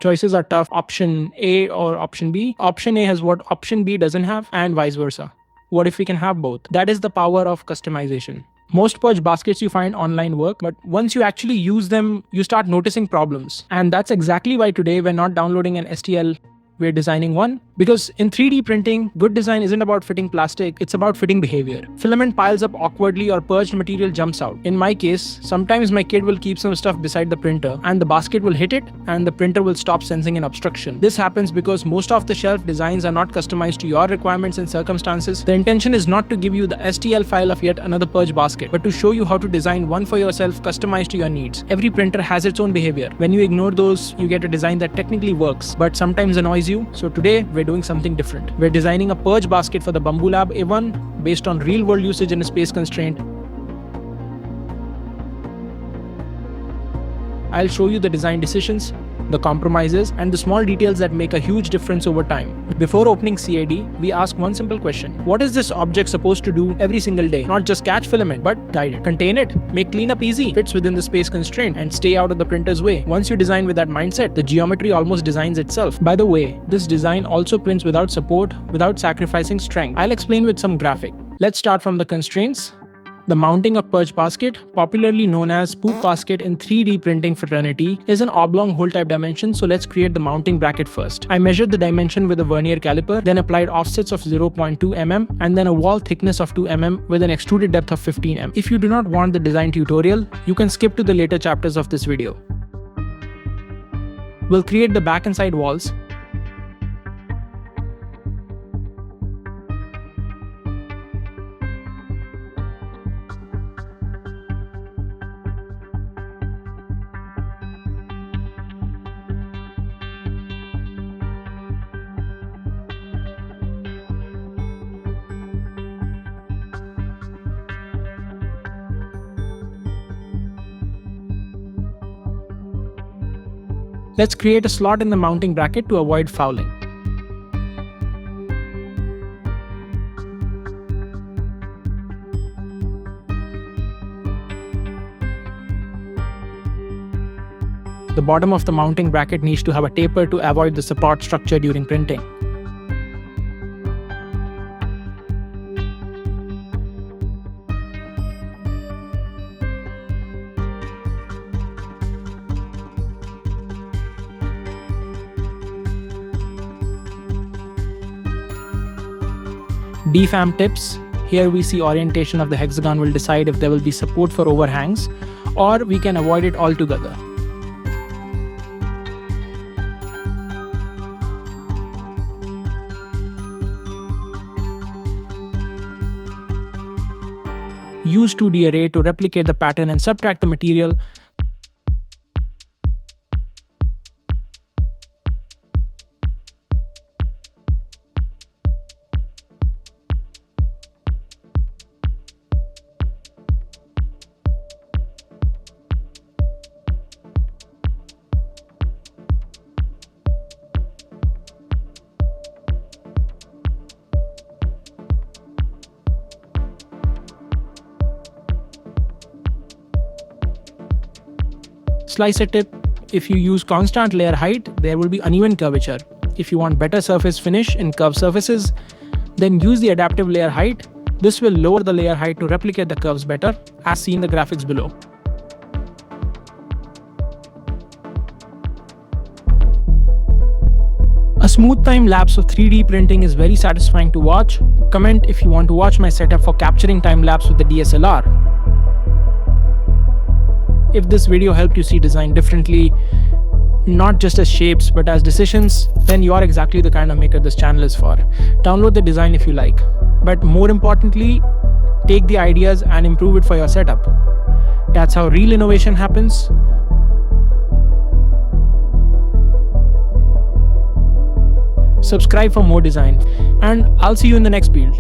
Choices are tough. Option A or option B. Option A has what option B doesn't have, and vice versa. What if we can have both? That is the power of customization. Most purge baskets you find online work, but once you actually use them, you start noticing problems. And that's exactly why today we're not downloading an STL, we're designing one. Because in 3D printing, good design isn't about fitting plastic, it's about fitting behavior. Filament piles up awkwardly or purged material jumps out. In my case, sometimes my kid will keep some stuff beside the printer and the basket will hit it and the printer will stop sensing an obstruction. This happens because most off-the-shelf designs are not customized to your requirements and circumstances. The intention is not to give you the STL file of yet another purge basket, but to show you how to design one for yourself customized to your needs. Every printer has its own behavior. When you ignore those, you get a design that technically works, but sometimes annoys you. So today, we're doing something different. We're designing a purge basket for the Bambu Lab A1 based on real-world usage in a space constraint. I'll show you the design decisions, the compromises, and the small details that make a huge difference over time. Before opening CAD, we ask one simple question. What is this object supposed to do every single day? Not just catch filament, but guide it, contain it, make cleanup easy, fits within the space constraint, and stay out of the printer's way. Once you design with that mindset, the geometry almost designs itself. By the way, this design also prints without support, without sacrificing strength. I'll explain with some graphic. Let's start from the constraints. The mounting of purge basket, popularly known as poop basket in 3D printing fraternity, is an oblong hole type dimension, so let's create the mounting bracket first. I measured the dimension with a vernier caliper, then applied offsets of 0.2 mm and then a wall thickness of 2 mm with an extruded depth of 15 mm. If you do not want the design tutorial, you can skip to the later chapters of this video. We'll create the back and side walls. Let's create a slot in the mounting bracket to avoid fouling. The bottom of the mounting bracket needs to have a taper to avoid the support structure during printing. DFAM tips. Here we see orientation of the hexagon will decide if there will be support for overhangs, or we can avoid it altogether. Use 2D array to replicate the pattern and subtract the material. Slicer tip. If you use constant layer height, there will be uneven curvature. If you want better surface finish in curved surfaces, then use the adaptive layer height. This will lower the layer height to replicate the curves better, as seen in the graphics below. A smooth time lapse of 3D printing is very satisfying to watch. Comment if you want to watch my setup for capturing time lapse with the DSLR. If this video helped you see design differently, not just as shapes but as decisions, then you are exactly the kind of maker this channel is for. Download the design if you like, but more importantly, take the ideas and improve it for your setup. That's how real innovation happens. Subscribe for more design, and I'll see you in the next build.